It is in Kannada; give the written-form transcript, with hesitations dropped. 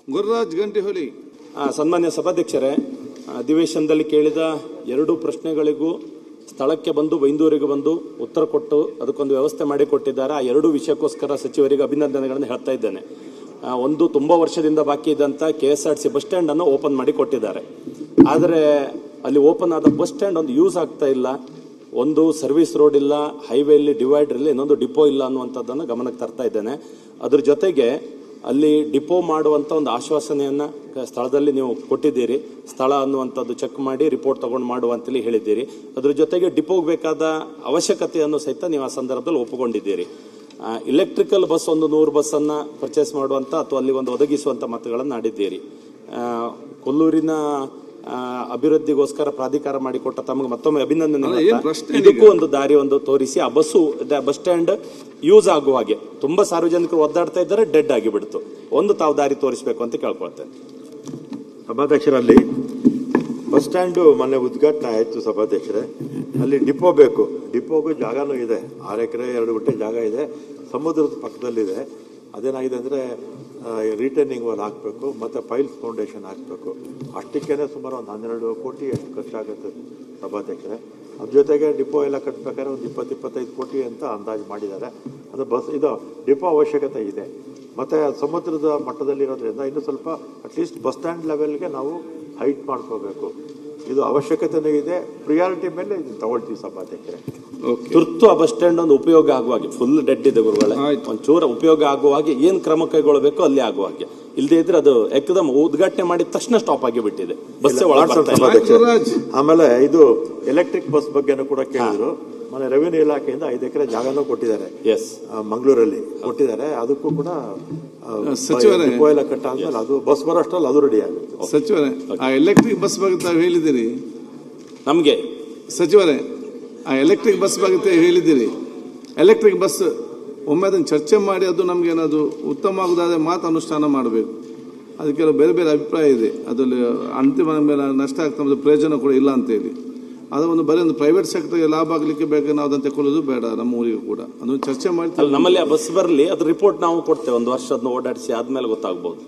ಗುರುರಾಜ್ ಗಂಟಿಹೊಳಿ. ಸನ್ಮಾನ್ಯ ಸಭಾಧ್ಯಕ್ಷರೇ, ಅಧಿವೇಶನದಲ್ಲಿ ಕೇಳಿದ 2 ಪ್ರಶ್ನೆಗಳಿಗೂ ಸ್ಥಳಕ್ಕೆ ಬಂದು ಬೈಂದೂರಿಗೆ ಬಂದು ಉತ್ತರ ಕೊಟ್ಟು ಅದಕ್ಕೊಂದು ವ್ಯವಸ್ಥೆ ಮಾಡಿಕೊಟ್ಟಿದ್ದಾರೆ. ಆ 2 ವಿಷಯಕ್ಕೋಸ್ಕರ ಸಚಿವರಿಗೆ ಅಭಿನಂದನೆಗಳನ್ನು ಹೇಳ್ತಾ ಇದ್ದೇನೆ. ಒಂದು ತುಂಬ ವರ್ಷದಿಂದ ಬಾಕಿ ಇದ್ದಂಥ KSRTC ಬಸ್ ಸ್ಟ್ಯಾಂಡನ್ನು ಓಪನ್ ಮಾಡಿ ಕೊಟ್ಟಿದ್ದಾರೆ. ಆದರೆ ಅಲ್ಲಿ ಓಪನ್ ಆದ ಬಸ್ ಸ್ಟ್ಯಾಂಡ್ ಒಂದು ಯೂಸ್ ಆಗ್ತಾ ಇಲ್ಲ. ಒಂದು ಸರ್ವಿಸ್ ರೋಡ್ ಇಲ್ಲ, ಹೈವೇಲಿ ಡಿವೈಡರ್ ಇಲ್ಲ, ಇನ್ನೊಂದು ಡಿಪೋ ಇಲ್ಲ ಅನ್ನುವಂಥದ್ದನ್ನು ಗಮನಕ್ಕೆ ತರ್ತಾ ಇದ್ದೇನೆ. ಅದ್ರ ಜೊತೆಗೆ ಅಲ್ಲಿ ಡಿಪೋ ಮಾಡುವಂಥ ಒಂದು ಆಶ್ವಾಸನೆಯನ್ನು ಸ್ಥಳದಲ್ಲಿ ನೀವು ಕೊಟ್ಟಿದ್ದೀರಿ. ಸ್ಥಳ ಅನ್ನುವಂಥದ್ದು ಚೆಕ್ ಮಾಡಿ ರಿಪೋರ್ಟ್ ತಗೊಂಡು ಮಾಡುವಂತೇಳಿ ಹೇಳಿದ್ದೀರಿ. ಅದ್ರ ಜೊತೆಗೆ ಡಿಪೋಗೆ ಬೇಕಾದ ಅವಶ್ಯಕತೆಯನ್ನು ಸಹಿತ ನೀವು ಆ ಸಂದರ್ಭದಲ್ಲಿ ಒಪ್ಪಿಕೊಂಡಿದ್ದೀರಿ. ಇಲೆಕ್ಟ್ರಿಕಲ್ ಬಸ್ ಒಂದು 100 ಬಸ್ಸನ್ನು ಪರ್ಚೇಸ್ ಮಾಡುವಂಥ ಅಥವಾ ಅಲ್ಲಿ ಒಂದು ಒದಗಿಸುವಂಥ ಮಾತುಗಳನ್ನು ಆಡಿದ್ದೀರಿ. ಕೊಲ್ಲೂರಿನ ಅಭಿವೃದ್ಧಿಗೋಸ್ಕರ ಪ್ರಾಧಿಕಾರ ಮಾಡಿಕೊಟ್ಟ ತಮಗೆ ಮತ್ತೊಮ್ಮೆ ಅಭಿನಂದನೆ. ಇದಕ್ಕೂ ಒಂದು ದಾರಿ ಒಂದು ತೋರಿಸಿ ಆ ಬಸ್ ಸ್ಟ್ಯಾಂಡ್ ಯೂಸ್ ಆಗುವ ಹಾಗೆ. ತುಂಬಾ ಸಾರ್ವಜನಿಕರು ಒದ್ದಾಡ್ತಾ ಇದ್ದಾರೆ, ಡೆಡ್ ಆಗಿಬಿಡ್ತು. ಒಂದು ತಾವು ದಾರಿ ತೋರಿಸಬೇಕು ಅಂತ ಕೇಳ್ಕೊಳ್ತೇನೆ. ಸಭಾಧ್ಯಕ್ಷರಲ್ಲಿ ಬಸ್ ಸ್ಟ್ಯಾಂಡು ಮೊನ್ನೆ ಉದ್ಘಾಟನೆ ಆಯಿತು ಸಭಾಧ್ಯಕ್ಷರೇ. ಅಲ್ಲಿ ಡಿಪೋ ಬೇಕು. ಡಿಪೋಗೂ ಜಾಗನೂ ಇದೆ. 6 ಎಕರೆ 2 ಗುಂಟೆ ಜಾಗ ಇದೆ. ಸಮುದ್ರದ ಪಕ್ಕದಲ್ಲಿದೆ. ಅದೇನಾಗಿದೆ ಅಂದರೆ ರಿಟರ್ನಿಂಗ್ ವಾಲ್ ಹಾಕಬೇಕು ಮತ್ತು ಪೈಲ್ಸ್ ಫೌಂಡೇಶನ್ ಹಾಕಬೇಕು. ಅಷ್ಟಕ್ಕೇ ಸುಮಾರು ಒಂದು 12 ಕೋಟಿ ಎಷ್ಟು ಖರ್ಚಾಗುತ್ತೆ ಸಭಾಧ್ಯಕ್ಷರೇ. ಅದ್ರ ಜೊತೆಗೆ ಡಿಪೋ ಎಲ್ಲ ಕಟ್ಟಬೇಕಾದ್ರೆ ಒಂದು 20-25 ಕೋಟಿ ಅಂತ ಅಂದಾಜು ಮಾಡಿದ್ದಾರೆ. ಅದು ಇದು ಡಿಪೋ ಅವಶ್ಯಕತೆ ಇದೆ. ಮತ್ತು ಸಮುದ್ರದ ಮಟ್ಟದಲ್ಲಿರೋದ್ರಿಂದ ಇನ್ನು ಸ್ವಲ್ಪ ಅಟ್ಲೀಸ್ಟ್ ಬಸ್ ಸ್ಟ್ಯಾಂಡ್ ಲೆವೆಲ್ಗೆ ನಾವು ಹೈಟ್ ಮಾಡ್ಕೋಬೇಕು. ಇದು ಅವಶ್ಯಕತೆನೂ ಇದೆ. ಪ್ರಿಯಾರಿಟಿ ಮೇಲೆ ಇದನ್ನು ತಗೊಳ್ತೀವಿ ಸಭಾಧ್ಯಕ್ಷರೇ. ತುರ್ತು ಆ ಬಸ್ ಸ್ಟ್ಯಾಂಡ್ ಒಂದು ಉಪಯೋಗ ಆಗುವಾಗೆ, ಫುಲ್ ಡೆಡ್ ಇದೆ ಗುರುಗಳೇ, ಒಂಚೂರ ಉಪಯೋಗ ಆಗುವಾಗೆ ಏನು ಕ್ರಮ ಕೈಗೊಳ್ಳಬೇಕು ಅಲ್ಲಿ ಆಗುವಾಗೆ. ಇಲ್ಲದೆ ಇದ್ರೆ ಅದು ಏಕದಮ್ ಉದ್ಘಾಟನೆ ಮಾಡಿದ ತಕ್ಷಣ ಸ್ಟಾಪ್ ಆಗಿ ಬಿಟ್ಟಿದೆ. ಬಸ್ ಆಮೇಲೆ ಇದು ಎಲೆಕ್ಟ್ರಿಕ್ ಬಸ್ ಬಗ್ಗೆನೂ ಕೂಡ ಕೇಳಿದ್ರು. ಮೊನ್ನೆ ರೆವಿನ್ಯೂ ಇಲಾಖೆಯಿಂದ 5 ಎಕರೆ ಜಾಗನೂ ಕೊಟ್ಟಿದ್ದಾರೆ. ಮಂಗಳೂರಲ್ಲಿ ಕೊಟ್ಟಿದ್ದಾರೆ. ಅದಕ್ಕೂ ಕೂಡ ಡಿಪೋ ಎಲ್ಲ ಕಟ್ಟಾದ್ಮೇಲೆ ಅದು ಬಸ್ ಬರೋಷ್ಟರಲ್ಲಿ ಅದು ರೆಡಿ ಆಗುತ್ತೆ. ಸಚಿವರೇ, ಆ ಎಲೆಕ್ಟ್ರಿಕ್ ಬಸ್ ಬಗ್ಗೆ ತಾವು ಹೇಳಿದ್ದೀರಿ. ನಮಗೆ ಸಚಿವರೇ, ಆ ಎಲೆಕ್ಟ್ರಿಕ್ ಬಸ್ ಬಗ್ಗೆ ಹೇಳಿದ್ದೀರಿ. ಎಲೆಕ್ಟ್ರಿಕ್ ಬಸ್ ಒಮ್ಮೆ ಅದನ್ನು ಚರ್ಚೆ ಮಾಡಿ ಅದು ನಮಗೇನಾದ್ರು ಉತ್ತಮ ಆಗೋದಾದ್ರೆ ಮಾತ್ರ ಅನುಷ್ಠಾನ ಮಾಡಬೇಕು. ಅದಕ್ಕೆಲ್ಲ ಬೇರೆ ಬೇರೆ ಅಭಿಪ್ರಾಯ ಇದೆ. ಅದರಲ್ಲಿ ಅಂತಿಮ ಮೇಲೆ ನಷ್ಟ ಆಗ್ತಾ ಪ್ರಯೋಜನ ಕೂಡ ಇಲ್ಲ ಅಂತೇಳಿ ಅದು ಒಂದು ಬರೀ ಒಂದು ಪ್ರೈವೇಟ್ ಸೆಕ್ಟರ್ಗೆ ಲಾಭ ಆಗಲಿಕ್ಕೆ ಬೇಕು. ನಾವು ಅದನ್ನು ತಗೊಳ್ಳೋದು ಬೇಡ. ನಮ್ಮ ಊರಿಗೆ ಕೂಡ ಅದನ್ನು ಚರ್ಚೆ ಮಾಡ್ತೀವಿ. ನಮ್ಮಲ್ಲಿ ಆ ಬಸ್ ಬರಲಿ, ಅದ್ರ ರಿಪೋರ್ಟ್ ನಾವು ಕೊಡ್ತೇವೆ. 1 ವರ್ಷ ಅದನ್ನ ಓಡಾಡಿಸಿ ಆದ್ಮೇಲೆ ಗೊತ್ತಾಗ್ಬೋದು.